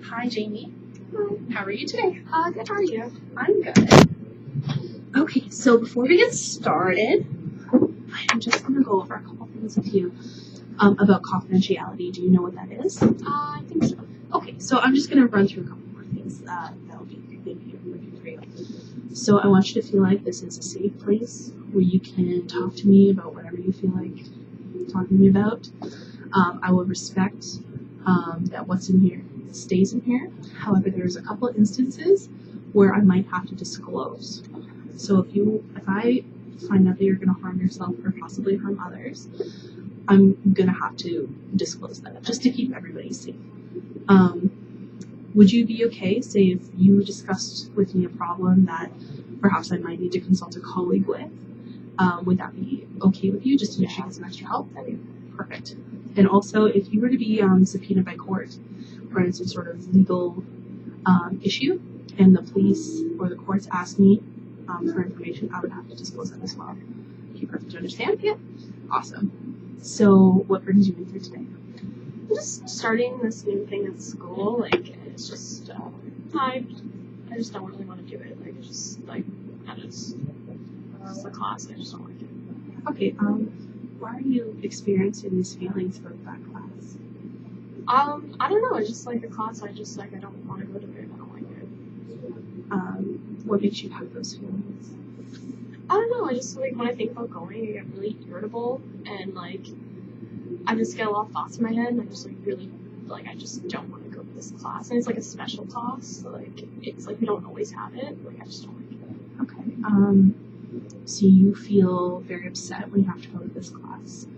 Hi, Jamie. Hi. How are you today? Good, how are you? I'm good. Okay, so before we get started, I'm just going to go over a couple things with you about confidentiality. Do you know what that is? I think so. Okay, so I'm just going to run through a couple more things that'll be maybe working for you. So I want you to feel like this is a safe place where you can talk to me about whatever you feel like talking to me about. I will respect that what's in here stays in here. However, there's a couple of instances where I might have to disclose. So if I find out that you're going to harm yourself or possibly harm others, I'm going to have to disclose that just to keep everybody safe. Would you be okay, say, if you discussed with me a problem that perhaps I might need to consult a colleague with? Would that be okay with you, just to make sure you get some extra help? That'd be perfect. And also, if you were to be subpoenaed by court or in some sort of legal issue, and the police or the courts asked me for information, I would have to disclose that as well. You perfect, understand? Yeah. Awesome. So, what brings you in here today? I'm just starting this new thing at school. It's just, I just don't really want to do it. It's the class. I just don't like it. Okay. Why are you experiencing these feelings about that class? I don't know. It's just the class. I don't want to go to it. I don't like it. What makes you have those feelings? I don't know. I just when I think about going, I get really irritable and I just get a lot of thoughts in my head, and I just really I just don't want to go to this class. And it's a special class, so it's we don't always have it. I just don't like it. Okay. So you feel very upset when you have to go to this class.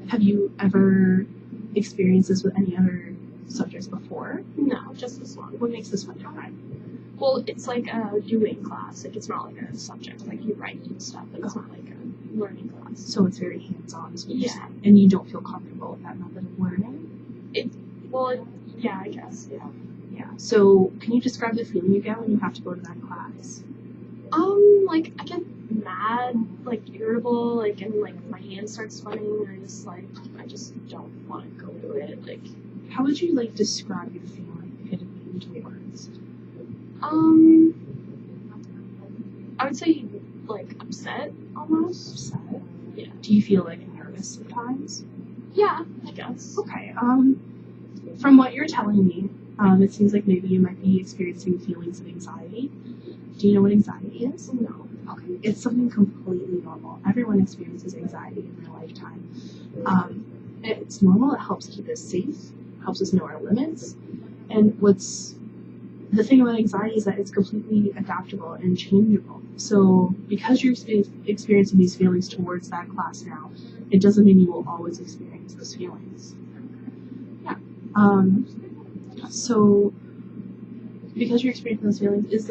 Have you ever experienced this with any other subjects before? No, just this one. What makes this one different? Well, it's a doing class. It's not a subject. You write and stuff, but it's not a learning class. So it's very hands-on, is what you're Yeah. saying. And you don't feel comfortable with that method of learning? Yeah, I guess, yeah. Yeah. So can you describe the feeling you get when you have to go to that class? I get mad, irritable, and my hand starts sweating, and I just don't want to go to it. How would you describe your feeling if it had been into words? I would say upset almost. Upset? Yeah. Do you feel nervous sometimes? Yeah, I guess. Okay. From what you're telling me, it seems like maybe you might be experiencing feelings of anxiety. Do you know what anxiety is? No. Okay. It's something completely normal. Everyone experiences anxiety in their lifetime. It's normal. It helps keep us safe, helps us know our limits. And the thing about anxiety is that it's completely adaptable and changeable. So because you're experiencing these feelings towards that class now, it doesn't mean you will always experience those feelings. Yeah. So because you're experiencing those feelings,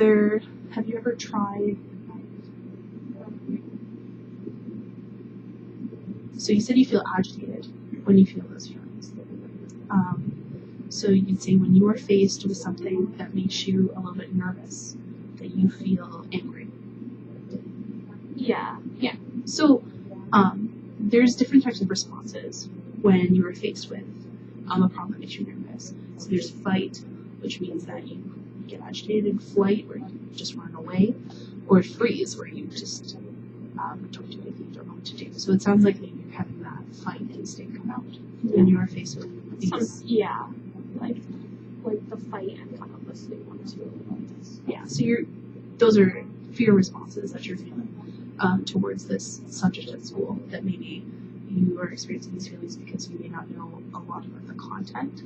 have you ever tried? So you said you feel agitated when you feel those feelings. So you'd say when you are faced with something that makes you a little bit nervous, that you feel angry. Yeah. Yeah. So there's different types of responses when you are faced with a problem that makes you nervous. So there's fight, which means that you get agitated, flight, where you just run away, or freeze, where you just don't do anything, don't know what to do. So it sounds like maybe you're having that fight instinct come out when you are faced with these. Yeah. The fight and kind of listening one to. Yeah, so those are fear responses that you're feeling towards this subject at school, that maybe you are experiencing these feelings because you may not know a lot about the content.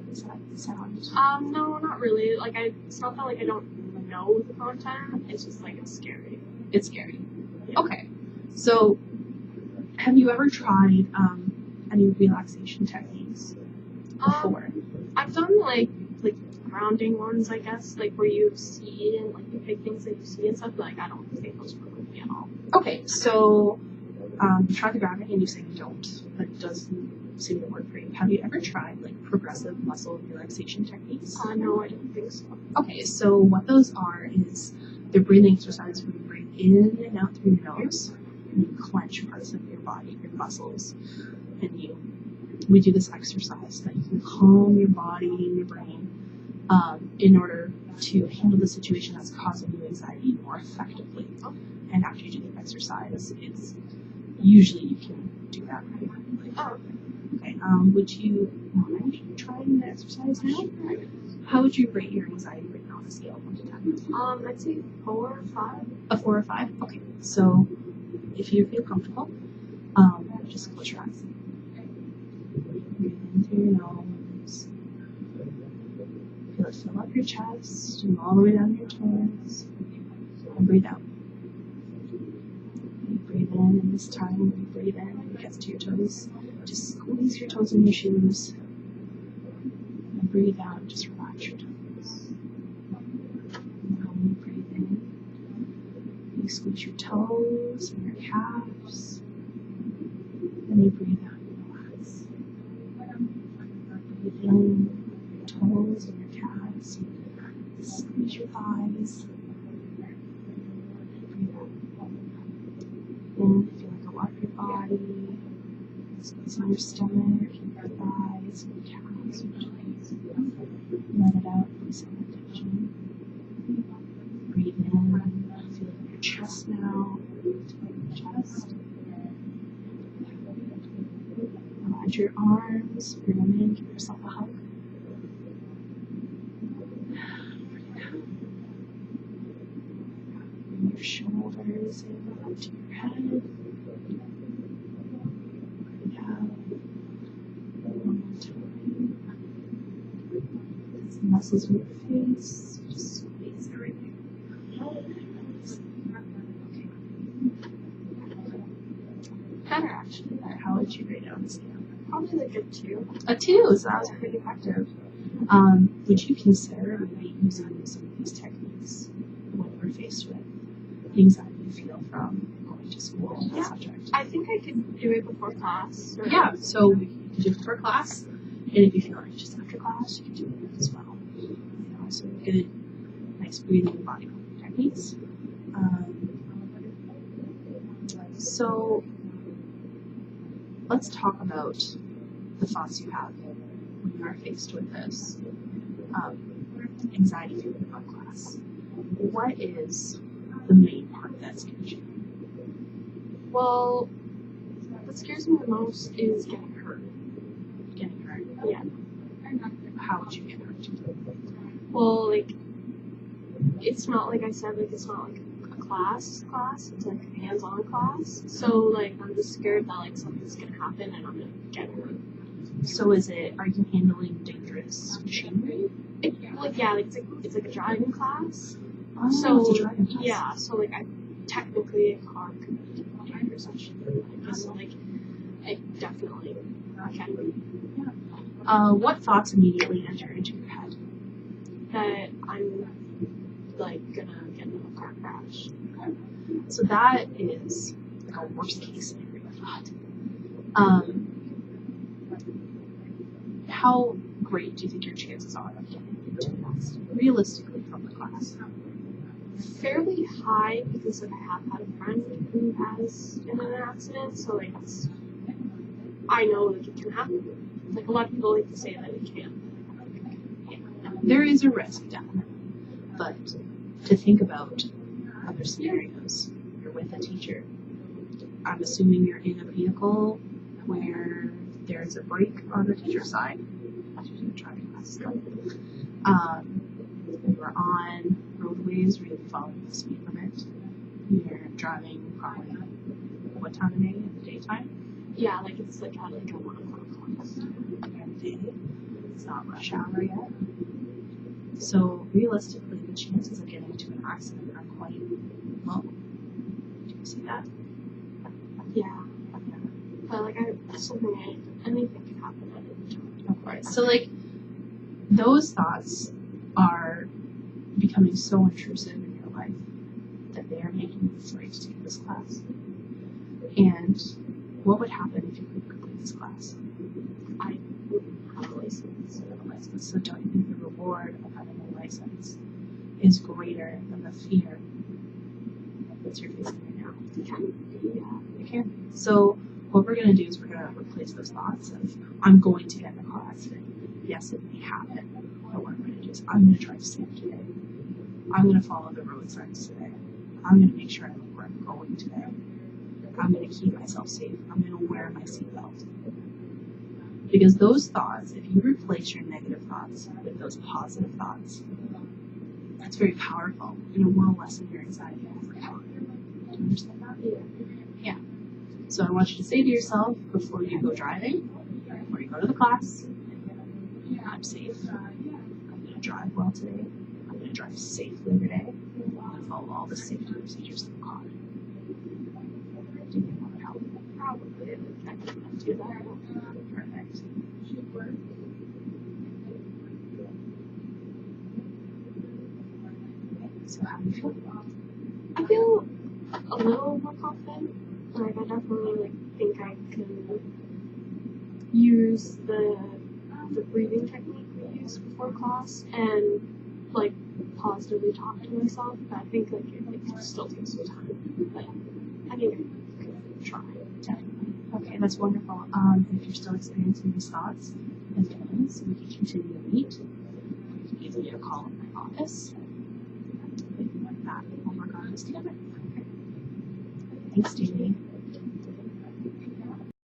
Does that sound? No, not really. It's not that I don't know the content. It's just it's scary. It's scary. Yeah. Okay. So, have you ever tried any relaxation techniques before? I've done grounding ones, I guess, where you see and you pick things that you see and stuff. I don't think those work with me at all. Okay, so try the grounding and you say you don't. That doesn't seem to work for you. Have you ever tried progressive muscle relaxation techniques? No, I don't think so. Okay, so what those are is they're breathing exercises where you breathe in and out through your nose, and you clench parts of your body, your muscles, and you we do this exercise that you can calm your body and your brain in order to handle the situation that's causing you anxiety more effectively. And after you do the exercise, it's usually you can do that right. Okay. Would you mind trying the exercise now? How would you rate your anxiety right now on a scale of 1 to 10? I'd say 4 or 5. A 4 or 5? Okay. So if you feel comfortable, just close your eyes. Breathe in through your nose. Feel it fill up your chest and all the way down your toes. And breathe out. You breathe in, and this time when you breathe in and it gets to your toes, just squeeze your toes in your shoes. And breathe out and just relax your toes. Now when you breathe in, you squeeze your toes and your calves. Then you breathe out and relax. Breathe in your toes and your calves. Squeeze your thighs. Breathe out. And feel like go up your body. Squeeze on your stomach, your thighs, your calves, your toes. Let it out, release all the tension. Breathe in. Feel it in your chest now. Your chest. Around your arms, bring them in, give yourself a hug. Breathe out. Bring your shoulders in up to your head. Breathe out. One more time. It's the muscles in your face. Just squeeze everything. Okay. Better actually. How would you rate it on the scale? Probably like a 2. A 2, so that was pretty effective. Would you consider maybe using some of these techniques when you were faced with the anxiety you feel from going to school and that subject? I think I could do it before class. Yeah, so you could do it before class, and if you feel like just after class, you can do it as well. So good, nice breathing and body techniques. So let's talk about the thoughts you have when you are faced with this anxiety feeling about class. What is the main part that scares you? Well, what scares me the most is getting hurt. Getting hurt? Yeah. How would you get hurt? Well, like, it's not like I said, like, it's not like a class. It's like a hands-on class. So, like, I'm just scared that, like, something's gonna happen and I'm gonna get hurt. So are you handling dangerous machinery? It's like a driving class. Oh, So, it's a driving class. yeah, so, like, technically a car could be dangerous, I should be. So, like, it definitely can be. Yeah. What thoughts immediately enter into your head? That I'm, like, gonna get in a car crash. Okay. So that is like a worst case scenario thought. How great do you think your chances are of getting into an accident, realistically, from the class? Fairly high because, like, I have had a friend who has been in an accident, so, like, I know, like, it can happen. Like, a lot of people like to say that it can. Yeah. There is a risk, definitely. But to think about other scenarios, you're with a teacher. I'm assuming you're in a vehicle where there's a brake on the teacher's side. That's usually a driving class. You're on roadways where you're following the speed limit. You're driving probably what time of day? In the daytime? Yeah, like, it's, like, at, like, a 1 o'clock class. Day. It's not rush hour yet. So realistically, the chances of getting into an accident are quite low. Do you see that? Yeah. But, like, anything can happen at any time. Of course. So, like, those thoughts are becoming so intrusive in your life that they are making you afraid to take this class. And what would happen if you could complete this class? I wouldn't have a license. So don't you think the reward of having a license is greater than the fear that you're facing right now? It can be, yeah. It can be. So What we're going to do is we're going to replace those thoughts of, I'm going to get in a car accident. Yes, it may happen. But what I'm going to do is I'm going to drive safe today. I'm going to follow the road signs today. I'm going to make sure I know where I'm going today. I'm going to keep myself safe. I'm going to wear my seatbelt. Because those thoughts, if you replace your negative thoughts with those positive thoughts, that's very powerful, and it will lessen your anxiety over time. Do you understand that? Yeah. So I want you to say to yourself before you go driving, before you go to the class, I'm safe. I'm going to drive well today. I'm going to drive safely today. I'm going to follow all the safety procedures in the car. Do you think that would help? Probably. I can do that. Perfect. So how do you feel? I feel a little more confident. Like I definitely think I can use the breathing technique we used before class and like positively talk to myself. But I think like it still takes some time. But I think I could try. Definitely. Okay, that's wonderful. If you're still experiencing these thoughts and feelings, we can continue to meet. We can either get a call in my office. We can like that. We'll work on this together. Okay. Thanks, Jamie.